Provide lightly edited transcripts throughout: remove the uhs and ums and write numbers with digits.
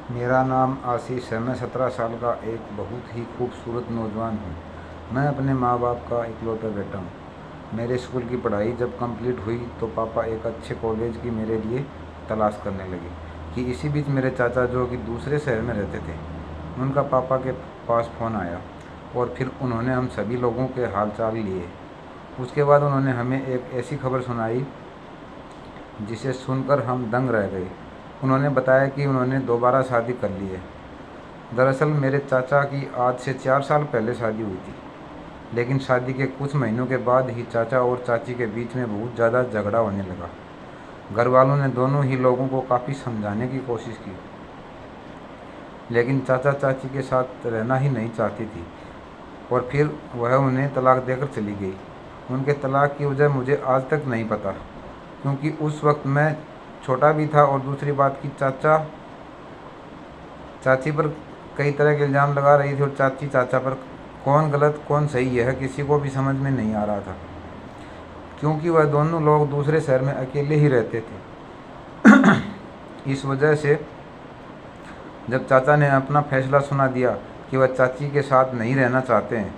मेरा नाम आशीष है। मैं 17 साल का एक बहुत ही खूबसूरत नौजवान हूँ। मैं अपने माँ बाप का इकलौता बेटा हूँ। मेरे स्कूल की पढ़ाई जब कंप्लीट हुई तो पापा एक अच्छे कॉलेज की मेरे लिए तलाश करने लगे कि इसी बीच मेरे चाचा जो कि दूसरे शहर में रहते थे, उनका पापा के पास फ़ोन आया और फिर उन्होंने हम सभी लोगों के हालचाल लिए। उसके बाद उन्होंने हमें एक ऐसी खबर सुनाई जिसे सुनकर हम दंग रह गए। उन्होंने बताया कि उन्होंने दोबारा शादी कर ली है। दरअसल मेरे चाचा की आज से 4 साल पहले शादी हुई थी, लेकिन शादी के कुछ महीनों के बाद ही चाचा और चाची के बीच में बहुत ज़्यादा झगड़ा होने लगा। घर वालों ने दोनों ही लोगों को काफ़ी समझाने की कोशिश की, लेकिन चाचा चाची के साथ रहना ही नहीं चाहती थी और फिर वह उन्हें तलाक देकर चली गई। उनके तलाक की वजह मुझे आज तक नहीं पता, क्योंकि उस वक्त मैं छोटा भी था और दूसरी बात की चाचा चाची पर कई तरह के इल्ज़ाम लगा रही थी और चाची चाचा पर। कौन गलत कौन सही यह किसी को भी समझ में नहीं आ रहा था, क्योंकि वह दोनों लोग दूसरे शहर में अकेले ही रहते थे। इस वजह से जब चाचा ने अपना फैसला सुना दिया कि वह चाची के साथ नहीं रहना चाहते हैं,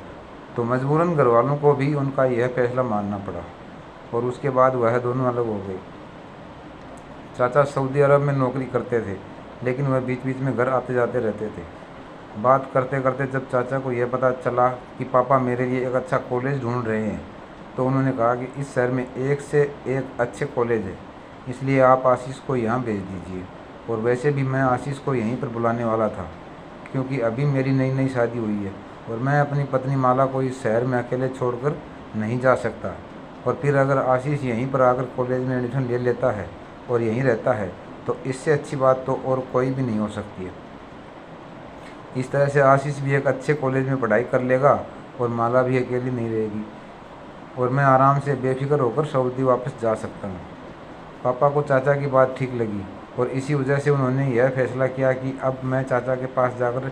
तो मजबूरन घर वालों को भी उनका यह फैसला मानना पड़ा और उसके बाद वह दोनों अलग हो गए। चाचा सऊदी अरब में नौकरी करते थे, लेकिन वह बीच बीच में घर आते जाते रहते थे। बात करते करते जब चाचा को यह पता चला कि पापा मेरे लिए एक अच्छा कॉलेज ढूंढ रहे हैं, तो उन्होंने कहा कि इस शहर में एक से एक अच्छे कॉलेज है, इसलिए आप आशीष को यहाँ भेज दीजिए। और वैसे भी मैं आशीष को यहीं पर बुलाने वाला था, क्योंकि अभी मेरी नई नई शादी हुई है और मैं अपनी पत्नी माला को इस शहर में अकेले छोड़कर नहीं जा सकता। और फिर अगर आशीष यहीं पर आकर कॉलेज में एडमिशन ले लेता है और यहीं रहता है, तो इससे अच्छी बात तो और कोई भी नहीं हो सकती है। इस तरह से आशीष भी एक अच्छे कॉलेज में पढ़ाई कर लेगा और माला भी अकेली नहीं रहेगी और मैं आराम से बेफिक्र होकर सऊदी वापस जा सकता हूँ। पापा को चाचा की बात ठीक लगी और इसी वजह से उन्होंने यह फैसला किया कि अब मैं चाचा के पास जाकर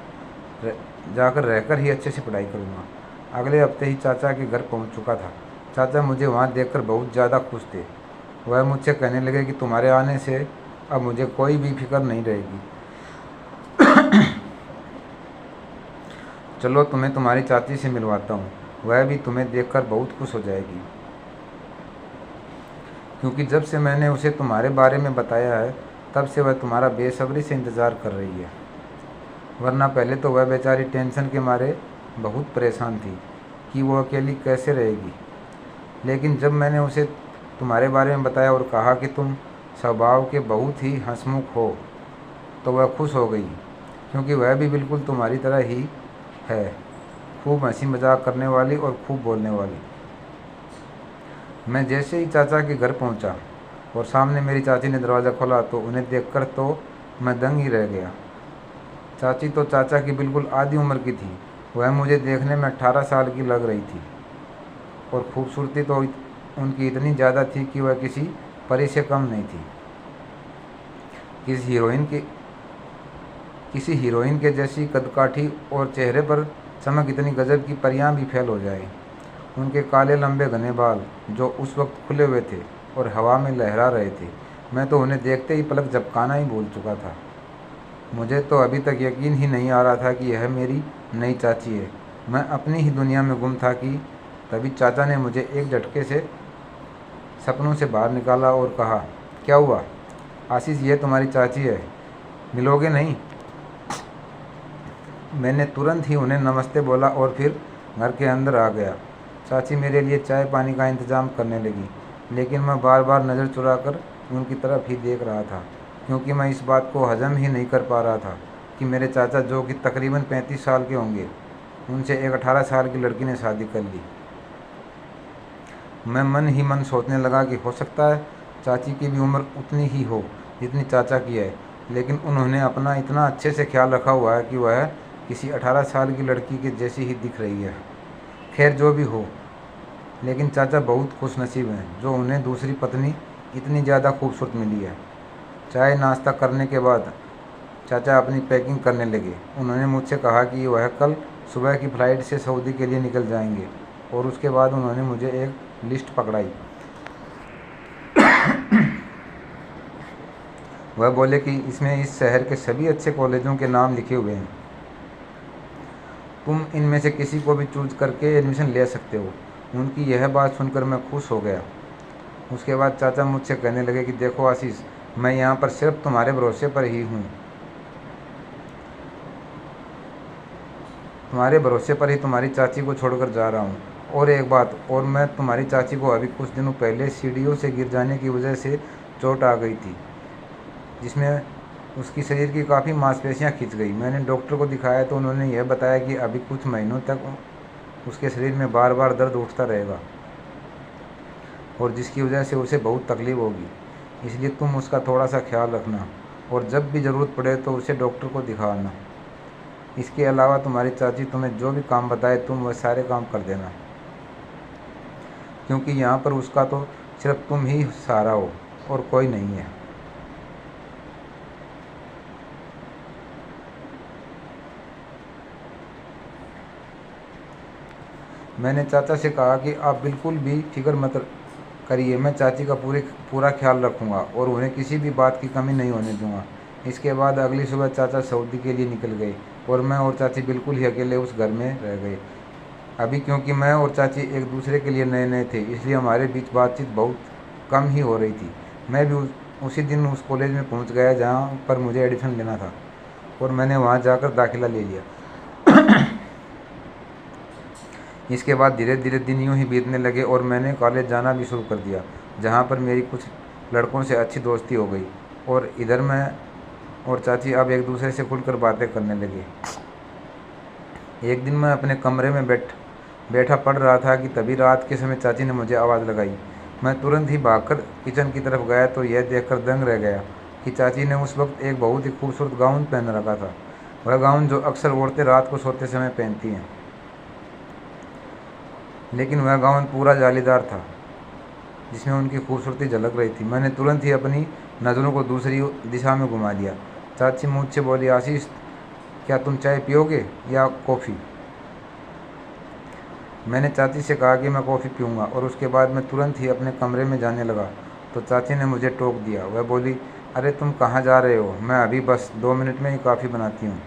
रहकर ही अच्छे से पढ़ाई करूँगा। अगले हफ्ते ही चाचा के घर पहुँच चुका था। चाचा मुझे वहाँ देखकर बहुत ज़्यादा खुश थे। वह मुझसे कहने लगे कि तुम्हारे आने से अब मुझे कोई भी फिक्र नहीं रहेगी। चलो तुम्हें तुम्हारी चाची से मिलवाता हूँ, वह भी तुम्हें देखकर बहुत खुश हो जाएगी, क्योंकि जब से मैंने उसे तुम्हारे बारे में बताया है तब से वह तुम्हारा बेसब्री से इंतज़ार कर रही है। वरना पहले तो वह बेचारी टेंशन के मारे बहुत परेशान थी कि वो अकेली कैसे रहेगी। लेकिन जब मैंने उसे तुम्हारे बारे में बताया और कहा कि तुम स्वभाव के बहुत ही हंसमुख हो, तो वह खुश हो गई, क्योंकि वह भी बिल्कुल तुम्हारी तरह ही है, खूब हंसी मजाक करने वाली और खूब बोलने वाली। मैं जैसे ही चाचा के घर पहुंचा और सामने मेरी चाची ने दरवाज़ा खोला तो उन्हें देखकर तो मैं दंग ही रह गया। चाची तो चाचा की बिल्कुल आधी उम्र की थी। वह मुझे देखने में 18 साल की लग रही थी और खूबसूरती तो उनकी इतनी ज़्यादा थी कि वह किसी परी से कम नहीं थी। किसी हीरोइन के जैसी कदकाठी और चेहरे पर चमक इतनी गजब की परियां भी फेल हो जाए। उनके काले लंबे घने बाल जो उस वक्त खुले हुए थे और हवा में लहरा रहे थे, मैं तो उन्हें देखते ही पलक झपकाना ही भूल चुका था। मुझे तो अभी तक यकीन ही नहीं आ रहा था कि यह मेरी नई चाची है। मैं अपनी ही दुनिया में गुम था कि तभी चाचा ने मुझे एक झटके से सपनों से बाहर निकाला और कहा, क्या हुआ आशीष, ये तुम्हारी चाची है, मिलोगे नहीं? मैंने तुरंत ही उन्हें नमस्ते बोला और फिर घर के अंदर आ गया। चाची मेरे लिए चाय पानी का इंतज़ाम करने लगी, लेकिन मैं बार बार नज़र चुराकर उनकी तरफ ही देख रहा था, क्योंकि मैं इस बात को हजम ही नहीं कर पा रहा था कि मेरे चाचा जो कि तकरीबन 35 साल के होंगे, उनसे एक 18 साल की लड़की ने शादी कर ली। मैं मन ही मन सोचने लगा कि हो सकता है चाची की भी उम्र उतनी ही हो जितनी चाचा की है, लेकिन उन्होंने अपना इतना अच्छे से ख्याल रखा हुआ है कि वह किसी 18 साल की लड़की के जैसी ही दिख रही है। खैर जो भी हो, लेकिन चाचा बहुत खुशनसीब हैं जो उन्हें दूसरी पत्नी इतनी ज़्यादा खूबसूरत मिली है। चाय नाश्ता करने के बाद चाचा अपनी पैकिंग करने लगे। उन्होंने मुझसे कहा कि वह कल सुबह की फ़्लाइट से सऊदी के लिए निकल जाएंगे और उसके बाद उन्होंने मुझे एक लिस्ट पकड़ाई। वह बोले कि इसमें इस शहर के सभी अच्छे कॉलेजों के नाम लिखे हुए हैं, तुम इनमें से किसी को भी चूज करके एडमिशन ले सकते हो। उनकी यह बात सुनकर मैं खुश हो गया। उसके बाद चाचा मुझसे कहने लगे कि देखो आशीष, मैं यहाँ पर सिर्फ तुम्हारे भरोसे पर ही हूँ, तुम्हारे भरोसे पर ही तुम्हारी चाची को छोड़कर जा रहा हूँ। और एक बात और, मैं तुम्हारी चाची को अभी कुछ दिनों पहले सीढ़ियों से गिर जाने की वजह से चोट आ गई थी, जिसमें उसकी शरीर की काफ़ी मांसपेशियाँ खिंच गई। मैंने डॉक्टर को दिखाया तो उन्होंने यह बताया कि अभी कुछ महीनों तक उसके शरीर में बार बार दर्द उठता रहेगा और जिसकी वजह से उसे बहुत तकलीफ होगी। इसलिए तुम उसका थोड़ा सा ख्याल रखना और जब भी ज़रूरत पड़े तो उसे डॉक्टर को दिखाना। इसके अलावा तुम्हारी चाची तुम्हें जो भी काम बताए तुम वह सारे काम कर देना, क्योंकि यहाँ पर उसका तो सिर्फ तुम ही सहारा हो और कोई नहीं है। मैंने चाचा से कहा कि आप बिल्कुल भी फिक्र मत करिए, मैं चाची का पूरा ख्याल रखूँगा और उन्हें किसी भी बात की कमी नहीं होने दूँगा। इसके बाद अगली सुबह चाचा सऊदी के लिए निकल गए और मैं और चाची बिल्कुल ही अकेले उस घर में रह गए। अभी क्योंकि मैं और चाची एक दूसरे के लिए नए नए थे, इसलिए हमारे बीच बातचीत बहुत कम ही हो रही थी। मैं भी उसी दिन उस कॉलेज में पहुंच गया जहां पर मुझे एडमिशन लेना था और मैंने वहां जाकर दाखिला ले लिया। इसके बाद धीरे धीरे दिन यूं ही बीतने लगे और मैंने कॉलेज जाना भी शुरू कर दिया, जहाँ पर मेरी कुछ लड़कों से अच्छी दोस्ती हो गई और इधर मैं और चाची अब एक दूसरे से खुलकर बातें करने लगे। एक दिन मैं अपने कमरे में बैठा पढ़ रहा था कि तभी रात के समय चाची ने मुझे आवाज़ लगाई। मैं तुरंत ही भागकर किचन की तरफ गया तो यह देखकर दंग रह गया कि चाची ने उस वक्त एक बहुत ही खूबसूरत गाउन पहन रखा था, वह गाउन जो अक्सर औरतें रात को सोते समय पहनती हैं। लेकिन वह गाउन पूरा जालीदार था जिसमें उनकी खूबसूरती झलक रही थी। मैंने तुरंत ही अपनी नज़रों को दूसरी दिशा में घुमा दिया। चाची मुझसे बोली, आशीष क्या तुम चाय पियोगे या कॉफ़ी? मैंने चाची से कहा कि मैं कॉफ़ी पीऊँगा और उसके बाद मैं तुरंत ही अपने कमरे में जाने लगा तो चाची ने मुझे टोक दिया। वह बोली, अरे तुम कहाँ जा रहे हो? मैं अभी बस 2 मिनट में ही कॉफ़ी बनाती हूँ,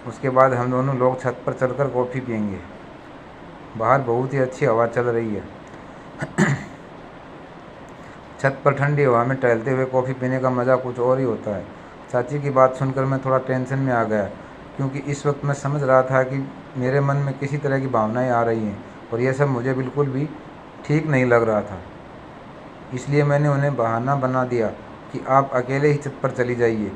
उसके बाद हम दोनों लोग छत पर चलकर कॉफ़ी पियेंगे। बाहर बहुत ही अच्छी हवा चल रही है। छत पर ठंडी हवा में टहलते हुए कॉफ़ी पीने का मज़ा कुछ और ही होता है। चाची की बात सुनकर मैं थोड़ा टेंशन में आ गया, क्योंकि इस वक्त मैं समझ रहा था कि मेरे मन में किसी तरह की भावनाएं आ रही हैं और यह सब मुझे बिल्कुल भी ठीक नहीं लग रहा था। इसलिए मैंने उन्हें बहाना बना दिया कि आप अकेले ही छत पर चली जाइए,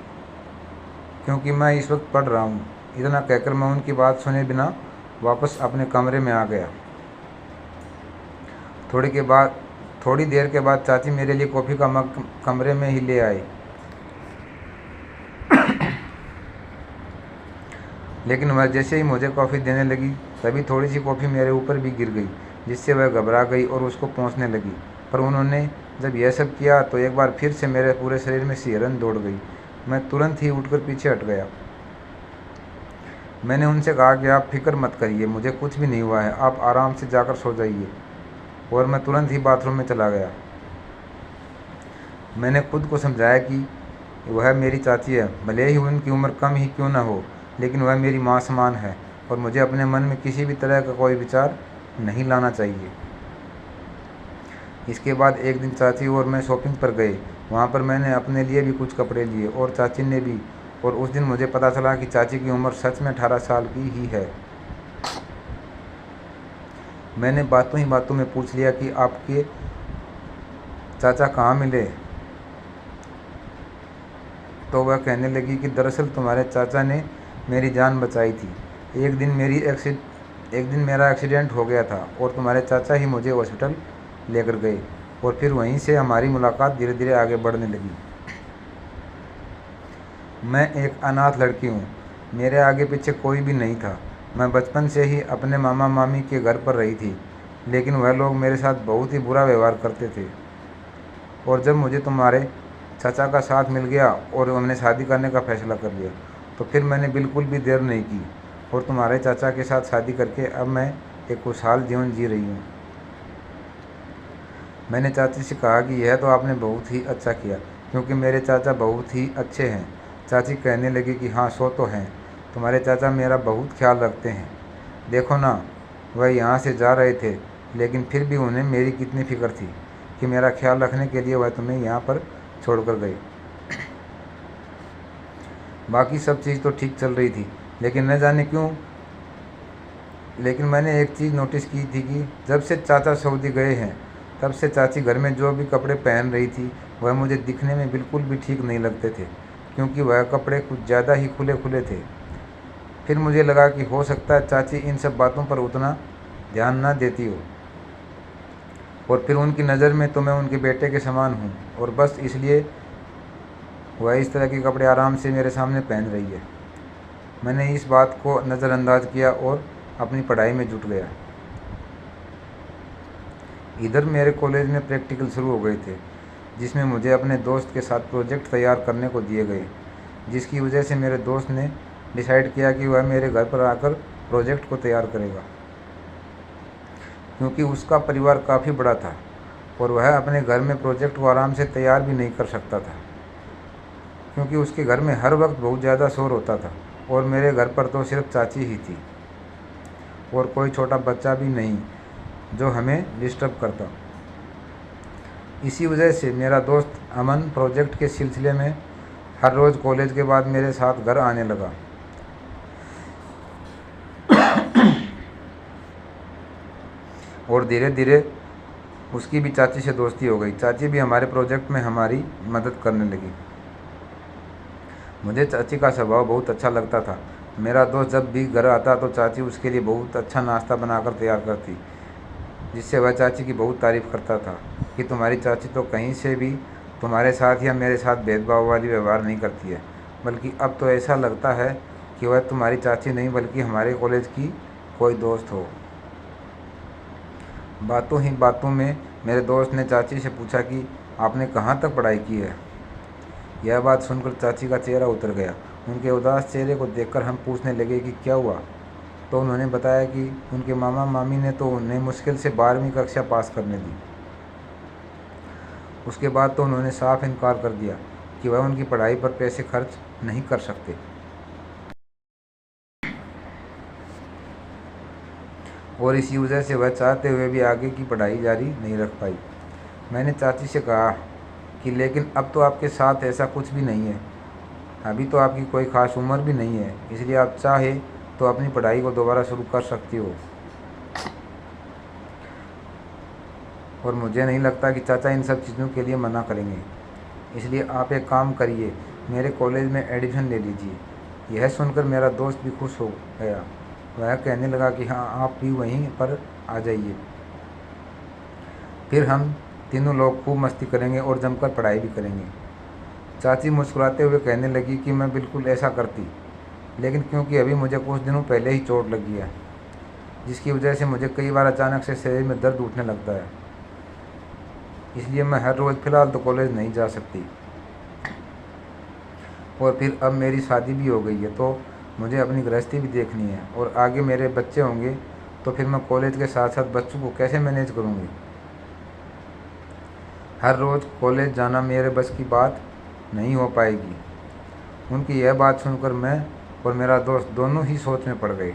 क्योंकि मैं इस वक्त पढ़ रहा हूँ। इतना कहकर मैं उनकी बात सुने बिना वापस अपने कमरे में आ गया। थोड़ी देर के बाद चाची मेरे लिए कॉफ़ी का मग कमरे में ही ले आए। लेकिन वह जैसे ही मुझे कॉफ़ी देने लगी तभी थोड़ी सी कॉफ़ी मेरे ऊपर भी गिर गई, जिससे वह घबरा गई और उसको पोंछने लगी। पर उन्होंने जब यह सब किया तो एक बार फिर से मेरे पूरे शरीर में सिहरन दौड़ गई। मैं तुरंत ही उठकर पीछे हट गया। मैंने उनसे कहा कि आप फिक्र मत करिए, मुझे कुछ भी नहीं हुआ है, आप आराम से जाकर सो जाइए। और मैं तुरंत ही बाथरूम में चला गया। मैंने खुद को समझाया कि वह मेरी चाची है, भले ही उनकी उम्र कम ही क्यों न हो, लेकिन वह मेरी माँ समान है और मुझे अपने मन में किसी भी तरह का कोई विचार नहीं लाना चाहिए। इसके बाद एक दिन चाची और मैं शॉपिंग पर गए। वहाँ पर मैंने अपने लिए भी कुछ कपड़े लिए और चाची ने भी, और उस दिन मुझे पता चला कि चाची की उम्र सच में 18 साल की ही है। मैंने बातों ही बातों में पूछ लिया कि आपके चाचा कहाँ मिले, तो वह कहने लगी कि दरअसल तुम्हारे चाचा ने मेरी जान बचाई थी। एक दिन मेरा एक्सीडेंट हो गया था और तुम्हारे चाचा ही मुझे हॉस्पिटल लेकर गए और फिर वहीं से हमारी मुलाकात धीरे धीरे आगे बढ़ने लगी। मैं एक अनाथ लड़की हूँ, मेरे आगे पीछे कोई भी नहीं था। मैं बचपन से ही अपने मामा मामी के घर पर रही थी, लेकिन वह लोग मेरे साथ बहुत ही बुरा व्यवहार करते थे। और जब मुझे तुम्हारे चाचा का साथ मिल गया और हमने शादी करने का फैसला कर लिया, तो फिर मैंने बिल्कुल भी देर नहीं की और तुम्हारे चाचा के साथ शादी करके अब मैं एक खुशहाल जीवन जी रही हूँ। मैंने चाची से कहा कि यह तो आपने बहुत ही अच्छा किया, क्योंकि मेरे चाचा बहुत ही अच्छे हैं। चाची कहने लगी कि हाँ, सो तो हैं। तुम्हारे चाचा मेरा बहुत ख्याल रखते हैं। देखो ना, वह यहाँ से जा रहे थे, लेकिन फिर भी उन्हें मेरी कितनी फ़िक्र थी कि मेरा ख्याल रखने के लिए वह तुम्हें यहाँ पर छोड़कर गए। बाकी सब चीज़ तो ठीक चल रही थी, लेकिन न जाने क्यों, लेकिन मैंने एक चीज़ नोटिस की थी कि जब से चाचा सऊदी गए हैं, तब से चाची घर में जो भी कपड़े पहन रही थी वह मुझे दिखने में बिल्कुल भी ठीक नहीं लगते थे, क्योंकि वह कपड़े कुछ ज़्यादा ही खुले खुले थे। फिर मुझे लगा कि हो सकता है चाची इन सब बातों पर उतना ध्यान न देती हो, और फिर उनकी नज़र में तो मैं उनके बेटे के समान हूँ, और बस इसलिए वह इस तरह के कपड़े आराम से मेरे सामने पहन रही है। मैंने इस बात को नज़रअंदाज किया और अपनी पढ़ाई में जुट गया। इधर मेरे कॉलेज में प्रैक्टिकल शुरू हो गए थे, जिसमें मुझे अपने दोस्त के साथ प्रोजेक्ट तैयार करने को दिए गए, जिसकी वजह से मेरे दोस्त ने डिसाइड किया कि वह मेरे घर पर आकर प्रोजेक्ट को तैयार करेगा। क्योंकि उसका परिवार काफ़ी बड़ा था और वह अपने घर में प्रोजेक्ट को आराम से तैयार भी नहीं कर सकता था, क्योंकि उसके घर में हर वक्त बहुत ज़्यादा शोर होता था, और मेरे घर पर तो सिर्फ चाची ही थी और कोई छोटा बच्चा भी नहीं जो हमें डिस्टर्ब करता। इसी वजह से मेरा दोस्त अमन प्रोजेक्ट के सिलसिले में हर रोज़ कॉलेज के बाद मेरे साथ घर आने लगा। और धीरे धीरे उसकी भी चाची से दोस्ती हो गई। चाची भी हमारे प्रोजेक्ट में हमारी मदद करने लगी। मुझे चाची का स्वभाव बहुत अच्छा लगता था। मेरा दोस्त जब भी घर आता तो चाची उसके लिए बहुत अच्छा नाश्ता बनाकर तैयार करती, जिससे वह चाची की बहुत तारीफ़ करता था कि तुम्हारी चाची तो कहीं से भी तुम्हारे साथ या मेरे साथ भेदभाव वाली व्यवहार नहीं करती है, बल्कि अब तो ऐसा लगता है कि वह तुम्हारी चाची नहीं बल्कि हमारे कॉलेज की कोई दोस्त हो। बातों ही बातों में मेरे दोस्त ने चाची से पूछा कि आपने कहाँ तक पढ़ाई की है। यह बात सुनकर चाची का चेहरा उतर गया। उनके उदास चेहरे को देखकर हम पूछने लगे कि क्या हुआ, तो उन्होंने बताया कि उनके मामा मामी ने तो उन्हें मुश्किल से 12वीं कक्षा पास करने दी। उसके बाद तो उन्होंने साफ इनकार कर दिया कि वह उनकी पढ़ाई पर पैसे खर्च नहीं कर सकते, और इसी वजह से वह चाहते हुए भी आगे की पढ़ाई जारी नहीं रख पाई। मैंने चाची से कहा कि लेकिन अब तो आपके साथ ऐसा कुछ भी नहीं है, अभी तो आपकी कोई ख़ास उम्र भी नहीं है, इसलिए आप चाहे तो अपनी पढ़ाई को दोबारा शुरू कर सकती हो। और मुझे नहीं लगता कि चाचा इन सब चीज़ों के लिए मना करेंगे, इसलिए आप एक काम करिए, मेरे कॉलेज में एडमिशन ले लीजिए। यह सुनकर मेरा दोस्त भी खुश हो गया। वह कहने लगा कि हाँ, आप भी वहीं पर आ जाइए, फिर हम तीनों लोग खूब मस्ती करेंगे और जमकर पढ़ाई भी करेंगे। चाची मुस्कुराते हुए कहने लगी कि मैं बिल्कुल ऐसा करती, लेकिन क्योंकि अभी मुझे कुछ दिनों पहले ही चोट लगी है, जिसकी वजह से मुझे कई बार अचानक से शरीर में दर्द उठने लगता है, इसलिए मैं हर रोज़ फ़िलहाल तो कॉलेज नहीं जा सकती। और फिर अब मेरी शादी भी हो गई है, तो मुझे अपनी गृहस्थी भी देखनी है, और आगे मेरे बच्चे होंगे, तो फिर मैं कॉलेज के साथ साथ बच्चों को कैसे मैनेज करूँगी। हर रोज़ कॉलेज जाना मेरे बस की बात नहीं हो पाएगी। उनकी यह बात सुनकर मैं और मेरा दोस्त दोनों ही सोच में पड़ गए।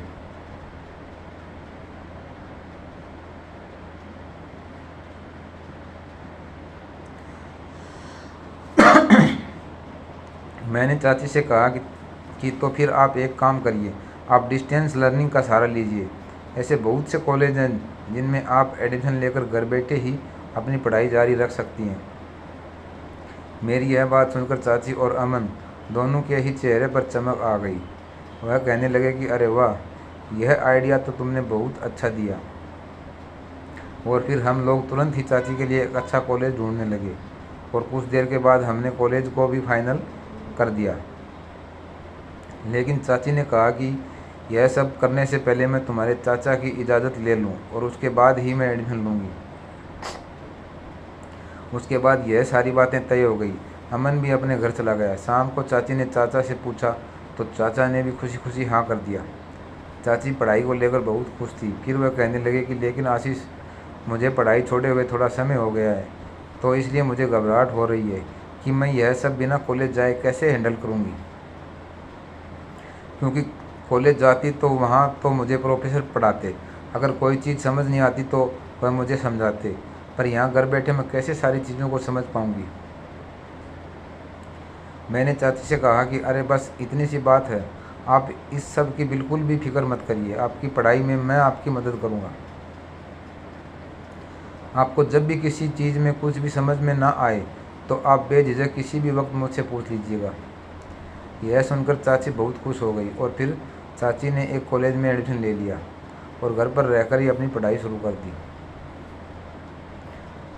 मैंने चाची से कहा कि तो फिर आप एक काम करिए, आप डिस्टेंस लर्निंग का सहारा लीजिए। ऐसे बहुत से कॉलेज हैं जिनमें आप एडमिशन लेकर घर बैठे ही अपनी पढ़ाई जारी रख सकती हैं। मेरी यह बात सुनकर चाची और अमन दोनों के ही चेहरे पर चमक आ गई। वह कहने लगे कि अरे वाह, यह आइडिया तो तुमने बहुत अच्छा दिया। और फिर हम लोग तुरंत ही चाची के लिए एक अच्छा कॉलेज ढूंढने लगे, और कुछ देर के बाद हमने कॉलेज को भी फाइनल कर दिया। लेकिन चाची ने कहा कि यह सब करने से पहले मैं तुम्हारे चाचा की इजाज़त ले लूं, और उसके बाद ही मैं एडमिशन लूँगी। उसके बाद यह सारी बातें तय हो गई। अमन भी अपने घर चला गया। शाम को चाची ने चाचा से पूछा तो चाचा ने भी खुशी खुशी हाँ कर दिया। चाची पढ़ाई को लेकर बहुत खुश थी। फिर वह कहने लगे कि लेकिन आशीष, मुझे पढ़ाई छोड़े हुए थोड़ा समय हो गया है, तो इसलिए मुझे घबराहट हो रही है कि मैं यह सब बिना कॉलेज जाए कैसे हैंडल करूँगी, क्योंकि कॉलेज जाती तो वहाँ तो मुझे प्रोफेसर पढ़ाते, अगर कोई चीज़ समझ नहीं आती तो वह मुझे समझाते, पर यहाँ घर बैठे मैं कैसे सारी चीज़ों को समझ पाऊँगी। मैंने चाची से कहा कि अरे बस इतनी सी बात है, आप इस सब की बिल्कुल भी फिक्र मत करिए, आपकी पढ़ाई में मैं आपकी मदद करूँगा। आपको जब भी किसी चीज़ में कुछ भी समझ में ना आए तो आप बेझिझक किसी भी वक्त मुझसे पूछ लीजिएगा। यह सुनकर चाची बहुत खुश हो गई और फिर चाची ने एक कॉलेज में एडमिशन ले लिया और घर पर रहकर ही अपनी पढ़ाई शुरू कर दी।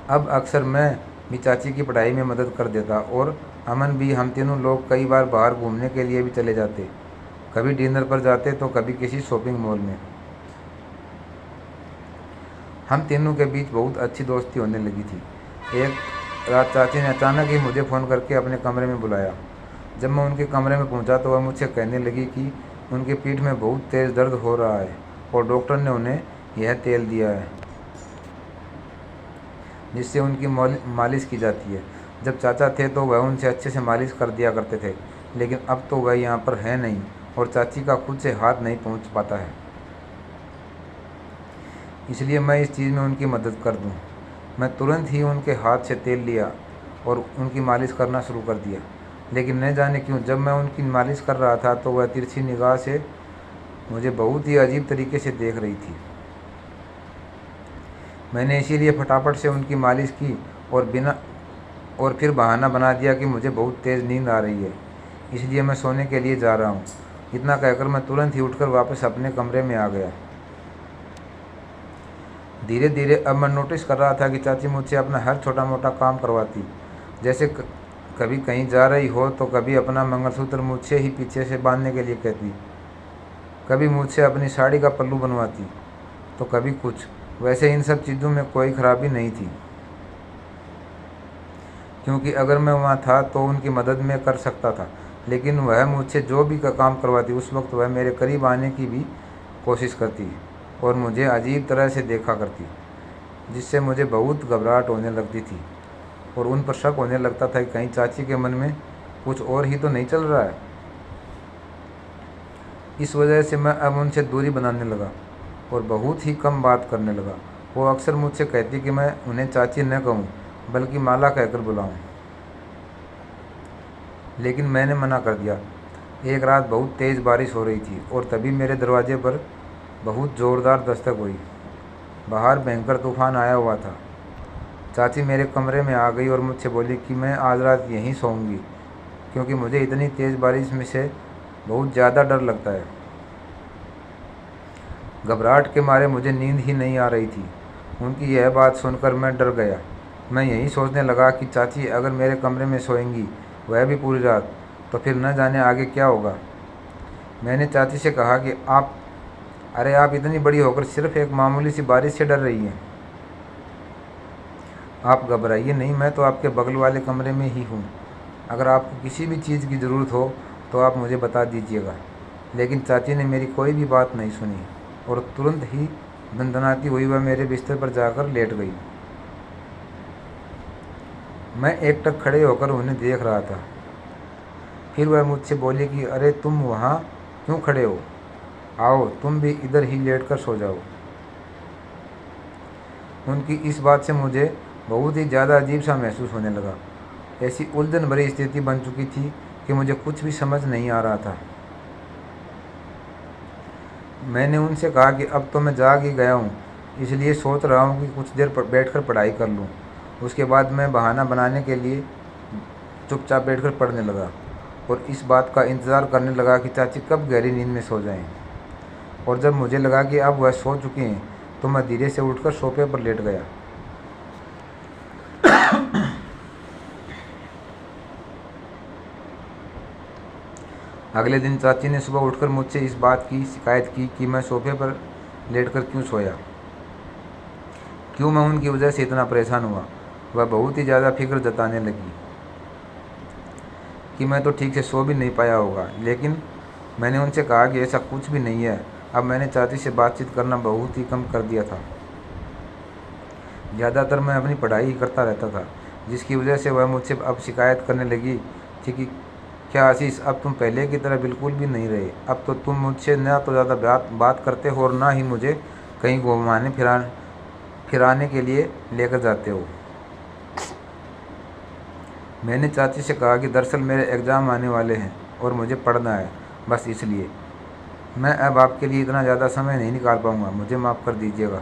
अब अक्सर मैं भी चाची की पढ़ाई में मदद कर देता और अमन भी। हम तीनों लोग कई बार बाहर घूमने के लिए भी चले जाते, कभी डिनर पर जाते तो कभी किसी शॉपिंग मॉल में। हम तीनों के बीच बहुत अच्छी दोस्ती होने लगी थी। एक रात चाची ने अचानक ही मुझे फ़ोन करके अपने कमरे में बुलाया। जब मैं उनके कमरे में पहुंचा तो वह मुझसे कहने लगी कि उनके पीठ में बहुत तेज़ दर्द हो रहा है और डॉक्टर ने उन्हें यह तेल दिया है जिससे उनकी मालिश की जाती है। जब चाचा थे तो वह उनसे अच्छे से मालिश कर दिया करते थे, लेकिन अब तो वह यहाँ पर है नहीं और चाची का खुद से हाथ नहीं पहुँच पाता है, इसलिए मैं इस चीज़ में उनकी मदद कर दूँ। मैं तुरंत ही उनके हाथ से तेल लिया और उनकी मालिश करना शुरू कर दिया, लेकिन न जाने क्यों जब मैं उनकी मालिश कर रहा था तो वह तिरछी निगाह से मुझे बहुत ही अजीब तरीके से देख रही थी। मैंने इसीलिए फटाफट से उनकी मालिश की और फिर बहाना बना दिया कि मुझे बहुत तेज़ नींद आ रही है, इसलिए मैं सोने के लिए जा रहा हूँ। इतना कहकर मैं तुरंत ही उठकर वापस अपने कमरे में आ गया। धीरे धीरे अब मैं नोटिस कर रहा था कि चाची मुझसे अपना हर छोटा मोटा काम करवाती, जैसे कभी कहीं जा रही हो तो कभी अपना मंगलसूत्र मुझसे ही पीछे से बांधने के लिए कहती, कभी मुझसे अपनी साड़ी का पल्लू बनवाती तो कभी कुछ। वैसे इन सब चीज़ों में कोई खराबी नहीं थी, क्योंकि अगर मैं वहाँ था तो उनकी मदद मैं कर सकता था, लेकिन वह मुझसे जो भी काम करवाती उस वक्त वह मेरे करीब आने की भी कोशिश करती और मुझे अजीब तरह से देखा करती, जिससे मुझे बहुत घबराहट होने लगती थी और उन पर शक होने लगता था कि कहीं चाची के मन में कुछ और ही तो नहीं चल रहा है। इस वजह से मैं अब उनसे दूरी बनाने लगा और बहुत ही कम बात करने लगा। वो अक्सर मुझसे कहती कि मैं उन्हें चाची न कहूँ बल्कि माला कहकर बुलाऊँ, लेकिन मैंने मना कर दिया। एक रात बहुत तेज़ बारिश हो रही थी और तभी मेरे दरवाजे पर बहुत ज़ोरदार दस्तक हुई। बाहर भयंकर तूफान आया हुआ था। चाची मेरे कमरे में आ गई और मुझसे बोली कि मैं आज रात यहीं सोऊंगी, क्योंकि मुझे इतनी तेज़ बारिश में से बहुत ज़्यादा डर लगता है। घबराहट के मारे मुझे नींद ही नहीं आ रही थी। उनकी यह बात सुनकर मैं डर गया। मैं यही सोचने लगा कि चाची अगर मेरे कमरे में सोएंगी, वह भी पूरी रात, तो फिर न जाने आगे क्या होगा। मैंने चाची से कहा कि आप इतनी बड़ी होकर सिर्फ एक मामूली सी बारिश से डर रही हैं। आप घबराइए नहीं, मैं तो आपके बगल वाले कमरे में ही हूँ। अगर आपको किसी भी चीज़ की ज़रूरत हो तो आप मुझे बता दीजिएगा। लेकिन चाची ने मेरी कोई भी बात नहीं सुनी और तुरंत ही दंदनाती हुई वह मेरे बिस्तर पर जाकर लेट गई। मैं एकटक खड़े होकर उन्हें देख रहा था। फिर वह मुझसे बोली कि अरे तुम वहाँ क्यों खड़े हो, आओ तुम भी इधर ही लेटकर सो जाओ। उनकी इस बात से मुझे बहुत ही ज़्यादा अजीब सा महसूस होने लगा। ऐसी उलझन भरी स्थिति बन चुकी थी कि मुझे कुछ भी समझ नहीं आ रहा था। मैंने उनसे कहा कि अब तो मैं जाग ही गया हूँ, इसलिए सोच रहा हूँ कि कुछ देर बैठकर पढ़ाई कर लूँ। उसके बाद मैं बहाना बनाने के लिए चुपचाप बैठकर पढ़ने लगा और इस बात का इंतज़ार करने लगा कि चाची कब गहरी नींद में सो जाएं। और जब मुझे लगा कि अब वह सो चुके हैं तो मैं धीरे से उठकर सोफे पर लेट गया। अगले दिन चाची ने सुबह उठकर मुझसे इस बात की शिकायत की कि मैं सोफे पर लेटकर क्यों सोया, क्यों मैं उनकी वजह से इतना परेशान हुआ। वह बहुत ही ज़्यादा फिक्र जताने लगी कि मैं तो ठीक से सो भी नहीं पाया होगा, लेकिन मैंने उनसे कहा कि ऐसा कुछ भी नहीं है। अब मैंने चाची से बातचीत करना बहुत ही कम कर दिया था। ज़्यादातर मैं अपनी पढ़ाई ही करता रहता था। जिसकी वजह से वह मुझसे अब शिकायत करने लगी थी कि क्या आशीष, अब तुम पहले की तरह बिल्कुल भी नहीं रहे। अब तो तुम मुझसे ना तो ज़्यादा बात करते हो और ना ही मुझे कहीं घुमाने फिराने के लिए लेकर जाते हो। मैंने चाची से कहा कि दरअसल मेरे एग्ज़ाम आने वाले हैं और मुझे पढ़ना है, बस इसलिए मैं अब आपके लिए इतना ज़्यादा समय नहीं निकाल पाऊँगा, मुझे माफ़ कर दीजिएगा।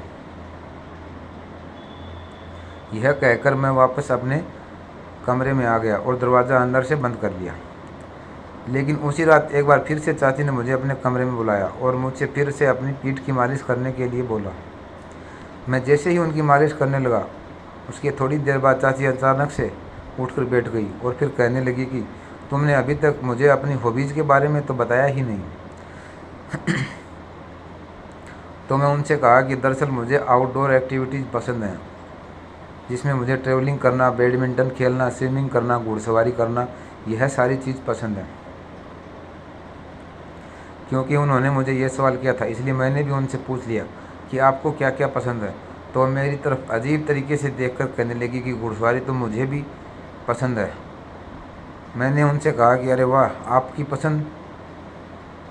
यह कहकर मैं वापस अपने कमरे में आ गया और दरवाज़ा अंदर से बंद कर लिया। लेकिन उसी रात एक बार फिर से चाची ने मुझे अपने कमरे में बुलाया और मुझसे फिर से अपनी पीठ की मालिश करने के लिए बोला। मैं जैसे ही उनकी मालिश करने लगा, उसके थोड़ी देर बाद चाची अचानक से उठकर बैठ गई और फिर कहने लगी कि तुमने अभी तक मुझे अपनी हॉबीज़ के बारे में तो बताया ही नहीं। तो मैं उनसे कहा कि दरअसल मुझे आउटडोर एक्टिविटीज़ पसंद हैं, जिसमें मुझे ट्रैवलिंग करना, बैडमिंटन खेलना, स्विमिंग करना, घुड़सवारी करना, यह सारी चीज़ पसंद है। क्योंकि उन्होंने मुझे ये सवाल किया था, इसलिए मैंने भी उनसे पूछ लिया कि आपको क्या क्या पसंद है। तो मेरी तरफ अजीब तरीके से देखकर कहने लगी कि घुड़सवारी तो मुझे भी पसंद है। मैंने उनसे कहा कि अरे वाह, आपकी पसंद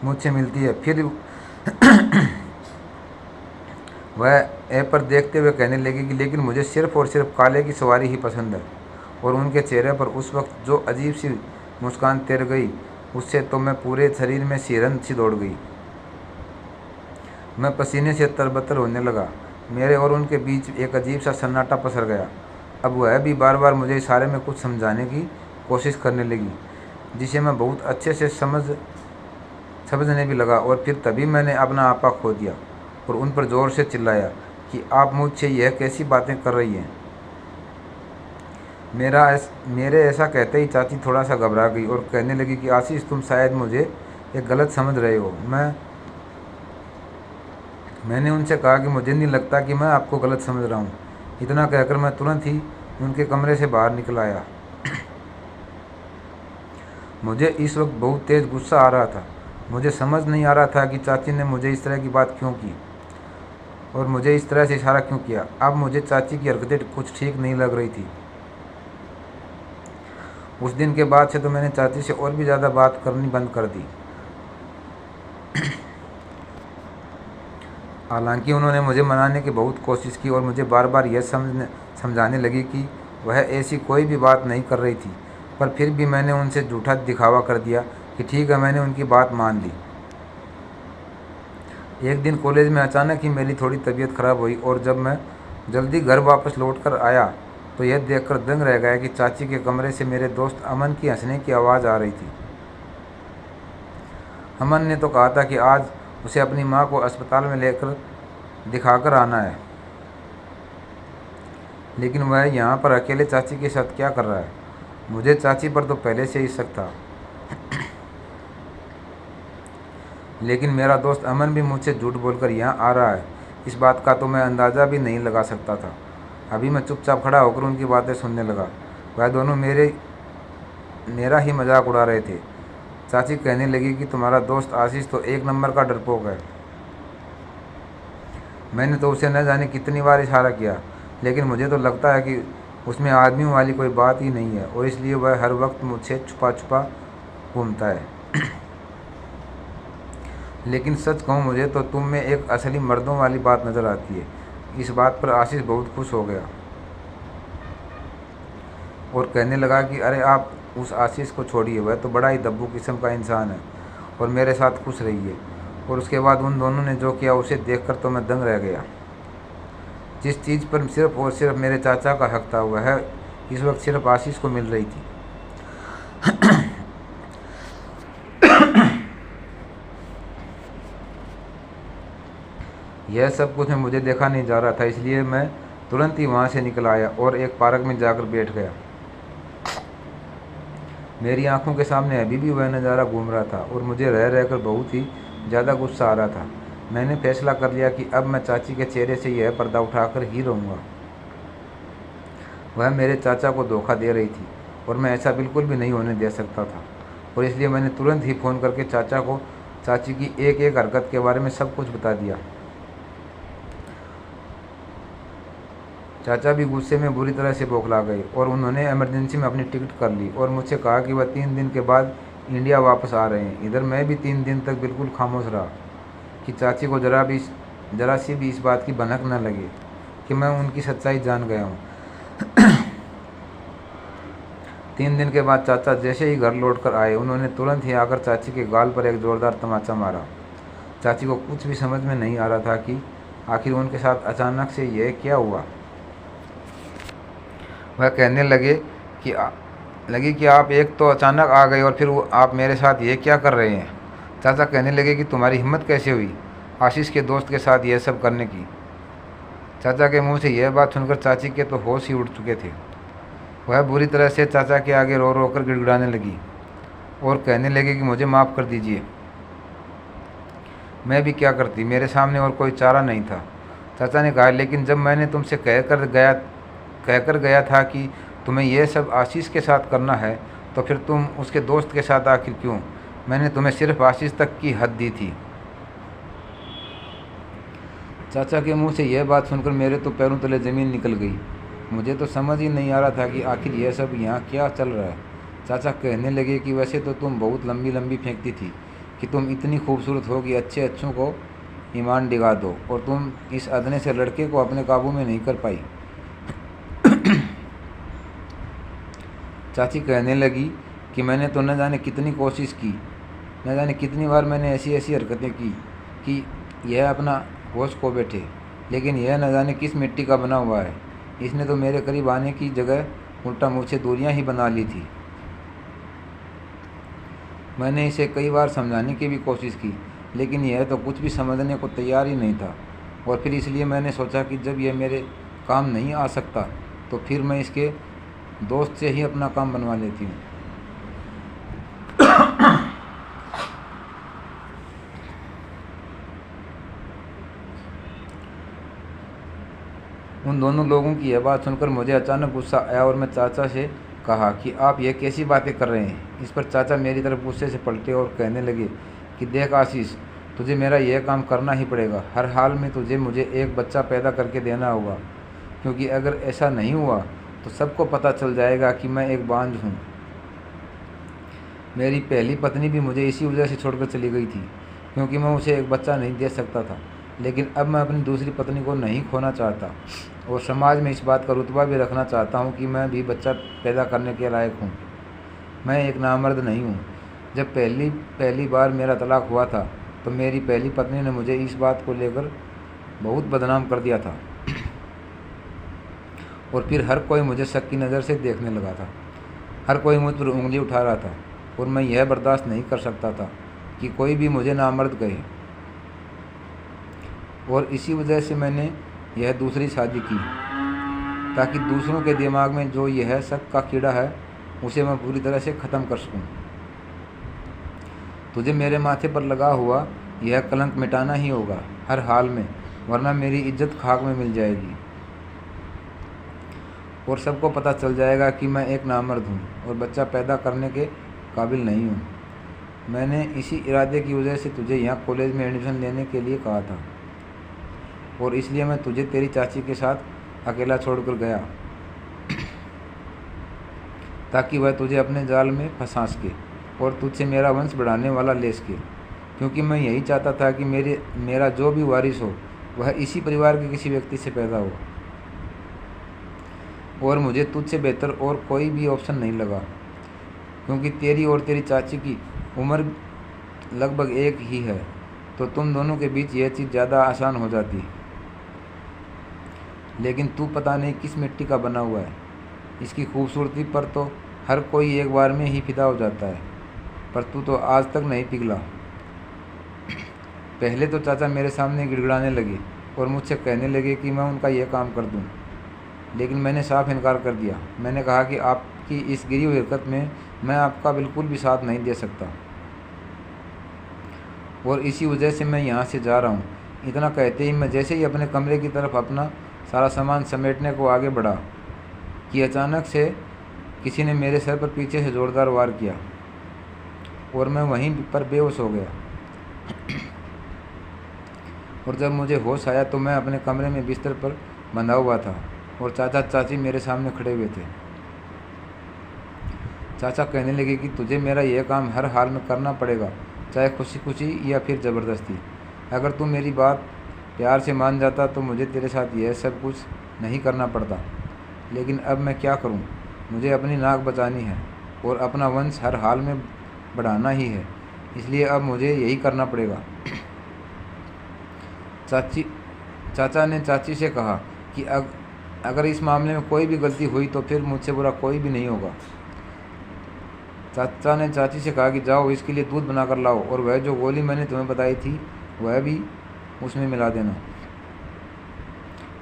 मुझसे मिलती है। फिर वह ऐप पर देखते हुए कहने लगी कि लेकिन मुझे सिर्फ़ और सिर्फ काले की सवारी ही पसंद है। और उनके चेहरे पर उस वक्त जो अजीब सी मुस्कान तैर गई, उससे तो मैं पूरे शरीर में सिरन सी दौड़ गई। मैं पसीने से तरबतर होने लगा। मेरे और उनके बीच एक अजीब सा सन्नाटा पसर गया। अब वह भी बार बार मुझे इशारे में कुछ समझाने की कोशिश करने लगी, जिसे मैं बहुत अच्छे से समझने भी लगा। और फिर तभी मैंने अपना आपा खो दिया और उन पर ज़ोर से चिल्लाया कि आप मुझसे यह कैसी बातें कर रही हैं। मेरे ऐसा कहते ही चाची थोड़ा सा घबरा गई और कहने लगी कि आशीष, तुम शायद मुझे एक गलत समझ रहे हो। मैंने उनसे कहा कि मुझे नहीं लगता कि मैं आपको गलत समझ रहा हूँ। इतना कहकर मैं तुरंत ही उनके कमरे से बाहर निकल आया। मुझे इस वक्त बहुत तेज़ गुस्सा आ रहा था। मुझे समझ नहीं आ रहा था कि चाची ने मुझे इस तरह की बात क्यों की और मुझे इस तरह से इशारा क्यों किया। अब मुझे चाची की हरकतें कुछ ठीक नहीं लग रही थी। उस दिन के बाद से तो मैंने चाची से और भी ज़्यादा बात करनी बंद कर दी। हालांकि उन्होंने मुझे मनाने की बहुत कोशिश की और मुझे बार बार यह समझाने लगी कि वह ऐसी कोई भी बात नहीं कर रही थी, पर फिर भी मैंने उनसे झूठा दिखावा कर दिया कि ठीक है, मैंने उनकी बात मान ली। एक दिन कॉलेज में अचानक ही मेरी थोड़ी तबीयत खराब हुई और जब मैं जल्दी घर वापस लौट कर आया तो यह देखकर दंग रह गया कि चाची के कमरे से मेरे दोस्त अमन की हंसने की आवाज़ आ रही थी। अमन ने तो कहा था कि आज उसे अपनी माँ को अस्पताल में लेकर दिखाकर आना है, लेकिन वह यहाँ पर अकेले चाची के साथ क्या कर रहा है। मुझे चाची पर तो पहले से ही शक था, लेकिन मेरा दोस्त अमन भी मुझसे झूठ बोलकर यहाँ आ रहा है, इस बात का तो मैं अंदाज़ा भी नहीं लगा सकता था। अभी मैं चुपचाप खड़ा होकर उनकी बातें सुनने लगा। वह दोनों मेरा ही मजाक उड़ा रहे थे। चाची कहने लगी कि तुम्हारा दोस्त आशीष तो एक नंबर का डरपोक है। मैंने तो उसे न जाने कितनी बार इशारा किया, लेकिन मुझे तो लगता है कि उसमें आदमियों वाली कोई बात ही नहीं है और इसलिए वह हर वक्त मुझसे छुपा छुपा घूमता है। लेकिन सच कहूँ, मुझे तो तुम में एक असली मर्दों वाली बात नज़र आती है। इस बात पर आशीष बहुत खुश हो गया और कहने लगा कि अरे आप उस आशीष को छोड़िए, वह तो बड़ा ही दब्बू किस्म का इंसान है और मेरे साथ खुश रहिए। और उसके बाद उन दोनों ने जो किया उसे देखकर तो मैं दंग रह गया। जिस चीज़ पर सिर्फ और सिर्फ मेरे चाचा का हक था, वह इस वक्त सिर्फ आशीष को मिल रही थी। यह सब कुछ में मुझे देखा नहीं जा रहा था, इसलिए मैं तुरंत ही वहाँ से निकल आया और एक पार्क में जाकर बैठ गया। मेरी आंखों के सामने अभी भी वह नज़ारा घूम रहा था और मुझे रह रहकर बहुत ही ज़्यादा गुस्सा आ रहा था। मैंने फैसला कर लिया कि अब मैं चाची के चेहरे से यह पर्दा उठाकर ही रहूँगा। वह मेरे चाचा को धोखा दे रही थी और मैं ऐसा बिल्कुल भी नहीं होने दे सकता था। और इसलिए मैंने तुरंत ही फ़ोन करके चाचा को चाची की एक एक हरकत के बारे में सब कुछ बता दिया। चाचा भी गुस्से में बुरी तरह से बौखला गए और उन्होंने इमरजेंसी में अपनी टिकट कर ली और मुझसे कहा कि वह 3 दिन के बाद इंडिया वापस आ रहे हैं। इधर मैं भी 3 दिन तक बिल्कुल खामोश रहा कि चाची को जरा सी भी इस बात की भनक न लगे कि मैं उनकी सच्चाई जान गया हूँ। 3 दिन के बाद चाचा जैसे ही घर लौट कर आए, उन्होंने तुरंत ही आकर चाची के गाल पर एक ज़ोरदार तमाचा मारा। चाची को कुछ भी समझ में नहीं आ रहा था कि आखिर उनके साथ अचानक से यह क्या हुआ। वह कहने लगे कि आप एक तो अचानक आ गए और फिर आप मेरे साथ ये क्या कर रहे हैं। चाचा कहने लगे कि तुम्हारी हिम्मत कैसे हुई आशीष के दोस्त के साथ यह सब करने की। चाचा के मुंह से यह बात सुनकर चाची के तो होश ही उड़ चुके थे। वह बुरी तरह से चाचा के आगे रो रो कर गिड़गिड़ाने लगी और कहने लगे कि मुझे माफ़ कर दीजिए, मैं भी क्या करती, मेरे सामने और कोई चारा नहीं था। चाचा ने कहा, लेकिन जब मैंने तुमसे कहकर गया था कि तुम्हें यह सब आशीष के साथ करना है, तो फिर तुम उसके दोस्त के साथ आखिर क्यों? मैंने तुम्हें सिर्फ आशीष तक की हद दी थी। चाचा के मुंह से यह बात सुनकर मेरे तो पैरों तले ज़मीन निकल गई। मुझे तो समझ ही नहीं आ रहा था कि आखिर यह सब यहाँ क्या चल रहा है। चाचा कहने लगे कि वैसे तो तुम बहुत लंबी लंबी फेंकती थी कि तुम इतनी खूबसूरत हो कि अच्छे अच्छों को ईमान डिगा दो, और तुम इस अदने से लड़के को अपने काबू में नहीं कर पाई। चाची कहने लगी कि मैंने तो न जाने कितनी कोशिश की, न जाने कितनी बार मैंने ऐसी ऐसी हरकतें की कि यह अपना होश खो बैठे, लेकिन यह न जाने किस मिट्टी का बना हुआ है। इसने तो मेरे करीब आने की जगह उल्टा मुझसे दूरियां ही बना ली थी। मैंने इसे कई बार समझाने की भी कोशिश की, लेकिन यह तो कुछ भी समझने को तैयार ही नहीं था। और फिर इसलिए मैंने सोचा कि जब यह मेरे काम नहीं आ सकता, तो फिर मैं इसके दोस्त से ही अपना काम बनवा लेती हूँ। उन दोनों लोगों की यह बात सुनकर मुझे अचानक गुस्सा आया और मैं चाचा से कहा कि आप ये कैसी बातें कर रहे हैं। इस पर चाचा मेरी तरफ गुस्से से पलटे और कहने लगे कि देख आशीष, तुझे मेरा यह काम करना ही पड़ेगा। हर हाल में तुझे मुझे एक बच्चा पैदा करके देना होगा, क्योंकि अगर ऐसा नहीं हुआ तो सबको पता चल जाएगा कि मैं एक बांझ हूँ। मेरी पहली पत्नी भी मुझे इसी वजह से छोड़कर चली गई थी, क्योंकि मैं उसे एक बच्चा नहीं दे सकता था। लेकिन अब मैं अपनी दूसरी पत्नी को नहीं खोना चाहता और समाज में इस बात का रुतबा भी रखना चाहता हूँ कि मैं भी बच्चा पैदा करने के लायक हूँ। मैं एक नामर्द नहीं हूँ। जब पहली बार मेरा तलाक हुआ था, तो मेरी पहली पत्नी ने मुझे इस बात को लेकर बहुत बदनाम कर दिया था और फिर हर कोई मुझे शक की नज़र से देखने लगा था। हर कोई मुझ पर उंगली उठा रहा था और मैं यह बर्दाश्त नहीं कर सकता था कि कोई भी मुझे नामर्द कहे। और इसी वजह से मैंने यह दूसरी शादी की, ताकि दूसरों के दिमाग में जो यह शक का कीड़ा है, उसे मैं पूरी तरह से ख़त्म कर सकूं। तुझे मेरे माथे पर लगा हुआ यह कलंक मिटाना ही होगा हर हाल में, वरना मेरी इज्जत खाक में मिल जाएगी और सबको पता चल जाएगा कि मैं एक नामर्द हूँ और बच्चा पैदा करने के काबिल नहीं हूँ। मैंने इसी इरादे की वजह से तुझे यहाँ कॉलेज में एडमिशन लेने के लिए कहा था और इसलिए मैं तुझे तेरी चाची के साथ अकेला छोड़कर गया, ताकि वह तुझे अपने जाल में फंसा सके और तुझसे मेरा वंश बढ़ाने वाला ले सके, क्योंकि मैं यही चाहता था कि मेरा जो भी वारिस हो वह इसी परिवार के किसी व्यक्ति से पैदा हो। और मुझे तुझसे बेहतर और कोई भी ऑप्शन नहीं लगा, क्योंकि तेरी और तेरी चाची की उम्र लगभग एक ही है, तो तुम दोनों के बीच यह चीज़ ज़्यादा आसान हो जाती। लेकिन तू पता नहीं किस मिट्टी का बना हुआ है। इसकी खूबसूरती पर तो हर कोई एक बार में ही फिदा हो जाता है, पर तू तो आज तक नहीं पिघला। पहले तो चाचा मेरे सामने गिड़गिड़ाने लगे और मुझसे कहने लगे कि मैं उनका यह काम कर दूं, लेकिन मैंने साफ इनकार कर दिया। मैंने कहा कि आपकी इस गिरी हुई हरकत में मैं आपका बिल्कुल भी साथ नहीं दे सकता और इसी वजह से मैं यहाँ से जा रहा हूँ। इतना कहते ही मैं जैसे ही अपने कमरे की तरफ अपना सारा सामान समेटने को आगे बढ़ा कि अचानक से किसी ने मेरे सर पर पीछे से ज़ोरदार वार किया और मैं वहीं पर बेहोश हो गया। और जब मुझे होश आया तो मैं अपने कमरे में बिस्तर पर बंधा हुआ था और चाचा चाची मेरे सामने खड़े हुए थे। चाचा कहने लगे कि तुझे मेरा यह काम हर हाल में करना पड़ेगा, चाहे खुशी खुशी या फिर ज़बरदस्ती। अगर तू मेरी बात प्यार से मान जाता तो मुझे तेरे साथ यह सब कुछ नहीं करना पड़ता, लेकिन अब मैं क्या करूं? मुझे अपनी नाक बचानी है और अपना वंश हर हाल में बढ़ाना ही है, इसलिए अब मुझे यही करना पड़ेगा। चाचा ने चाची से कहा कि अगर इस मामले में कोई भी गलती हुई तो फिर मुझसे बुरा कोई भी नहीं होगा। चाचा ने चाची से कहा कि जाओ इसके लिए दूध बनाकर लाओ और वह जो गोली मैंने तुम्हें बताई थी वह भी उसमें मिला देना।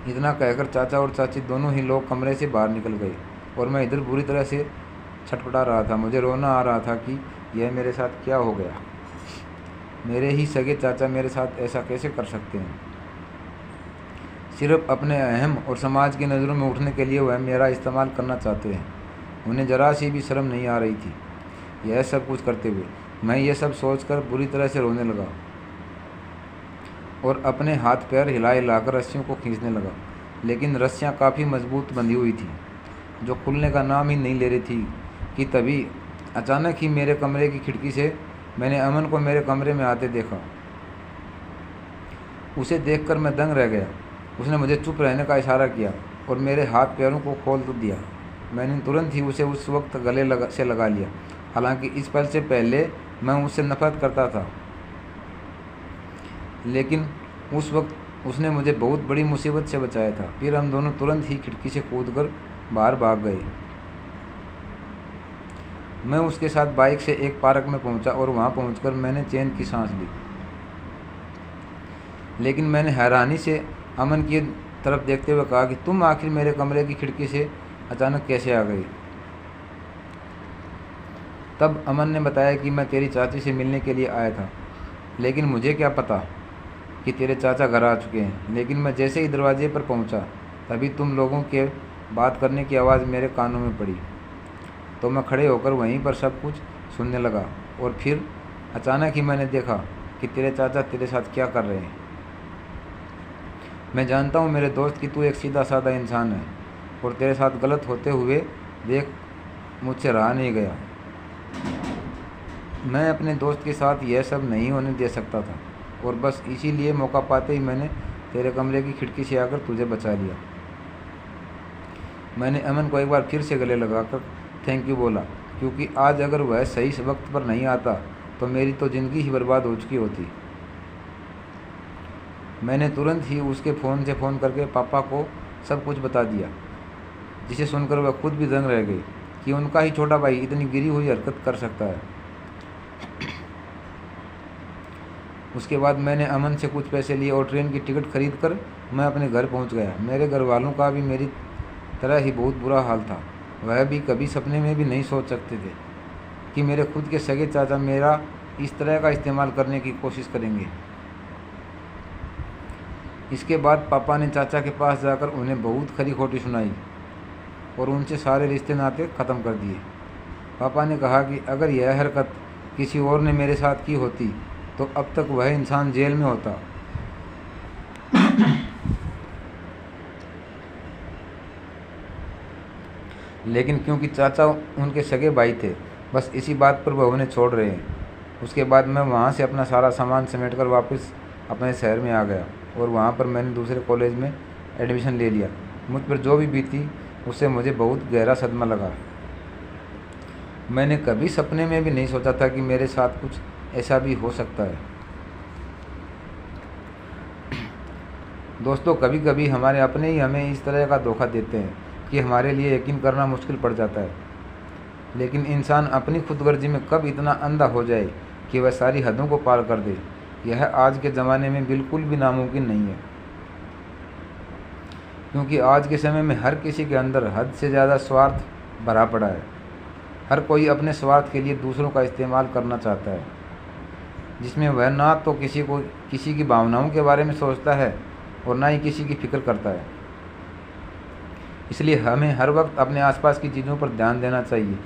इतना कहकर चाचा और चाची दोनों ही लोग कमरे से बाहर निकल गए और मैं इधर बुरी तरह से छटपटा रहा था। मुझे रोना आ रहा था कि यह मेरे साथ क्या हो गया। मेरे ही सगे चाचा मेरे साथ ऐसा कैसे कर सकते हैं? सिर्फ अपने अहम और समाज की नज़रों में उठने के लिए वह मेरा इस्तेमाल करना चाहते हैं। उन्हें जरा सी भी शर्म नहीं आ रही थी यह सब कुछ करते हुए। मैं ये सब सोचकर बुरी तरह से रोने लगा और अपने हाथ पैर हिला हिलाकर रस्सियों को खींचने लगा, लेकिन रस्सियाँ काफ़ी मजबूत बंधी हुई थी जो खुलने का नाम ही नहीं ले रही थी कि तभी अचानक ही मेरे कमरे की खिड़की से मैंने अमन को मेरे कमरे में आते देखा। उसे देखकर मैं दंग रह गया। उसने मुझे चुप रहने का इशारा किया और मेरे हाथ पैरों को खोल तो दिया। मैंने तुरंत ही उसे उस वक्त गले से लगा लिया। हालांकि इस पल से पहले मैं उससे नफरत करता था, लेकिन उस वक्त उसने मुझे बहुत बड़ी मुसीबत से बचाया था। फिर हम दोनों तुरंत ही खिड़की से कूदकर बाहर भाग गए। मैं उसके साथ बाइक से एक पार्क में पहुंचा और वहां पहुंचकर मैंने चैन की सांस ली, लेकिन मैंने हैरानी से अमन की तरफ देखते हुए कहा कि तुम आखिर मेरे कमरे की खिड़की से अचानक कैसे आ गई? तब अमन ने बताया कि मैं तेरी चाची से मिलने के लिए आया था, लेकिन मुझे क्या पता कि तेरे चाचा घर आ चुके हैं। लेकिन मैं जैसे ही दरवाजे पर पहुंचा, तभी तुम लोगों के बात करने की आवाज़ मेरे कानों में पड़ी। तो मैं खड़े होकर वहीं पर सब कुछ सुनने लगा और फिर अचानक ही मैंने देखा कि तेरे चाचा तेरे साथ क्या कर रहे हैं। मैं जानता हूँ मेरे दोस्त कि तू एक सीधा साधा इंसान है और तेरे साथ गलत होते हुए देख मुझसे रहा नहीं गया। मैं अपने दोस्त के साथ यह सब नहीं होने दे सकता था और बस इसीलिए मौका पाते ही मैंने तेरे कमरे की खिड़की से आकर तुझे बचा लिया। मैंने अमन को एक बार फिर से गले लगाकर थैंक यू बोला, क्योंकि आज अगर वह सही वक्त पर नहीं आता तो मेरी तो ज़िंदगी ही बर्बाद हो चुकी होती। मैंने तुरंत ही उसके फ़ोन से फ़ोन करके पापा को सब कुछ बता दिया, जिसे सुनकर वह खुद भी दंग रह गई कि उनका ही छोटा भाई इतनी गिरी हुई हरकत कर सकता है। उसके बाद मैंने अमन से कुछ पैसे लिए और ट्रेन की टिकट खरीद कर मैं अपने घर पहुंच गया। मेरे घर वालों का भी मेरी तरह ही बहुत बुरा हाल था। वह भी कभी सपने में भी नहीं सोच सकते थे कि मेरे खुद के सगे चाचा मेरा इस तरह का इस्तेमाल करने की कोशिश करेंगे। इसके बाद पापा ने चाचा के पास जाकर उन्हें बहुत खरी खोटी सुनाई और उनसे सारे रिश्ते नाते ख़त्म कर दिए। पापा ने कहा कि अगर यह हरकत किसी और ने मेरे साथ की होती तो अब तक वह इंसान जेल में होता। लेकिन क्योंकि चाचा उनके सगे भाई थे, बस इसी बात पर वह उन्हें छोड़ रहे हैं। उसके बाद मैं वहाँ से अपना सारा सामान समेटकर वापस अपने शहर में आ गया और वहाँ पर मैंने दूसरे कॉलेज में एडमिशन ले लिया। मुझ पर जो भी बीती उससे मुझे बहुत गहरा सदमा लगा। मैंने कभी सपने में भी नहीं सोचा था कि मेरे साथ कुछ ऐसा भी हो सकता है। दोस्तों, कभी कभी हमारे अपने ही हमें इस तरह का धोखा देते हैं कि हमारे लिए यकीन करना मुश्किल पड़ जाता है। लेकिन इंसान अपनी खुदगर्जी में कब इतना अंधा हो जाए कि वह सारी हदों को पार कर दे, यह आज के ज़माने में बिल्कुल भी नामुमकिन नहीं है। क्योंकि आज के समय में हर किसी के अंदर हद से ज़्यादा स्वार्थ भरा पड़ा है। हर कोई अपने स्वार्थ के लिए दूसरों का इस्तेमाल करना चाहता है, जिसमें वह ना तो किसी की भावनाओं के बारे में सोचता है और ना ही किसी की फिक्र करता है। इसलिए हमें हर वक्त अपने आसपास की चीज़ों पर ध्यान देना चाहिए।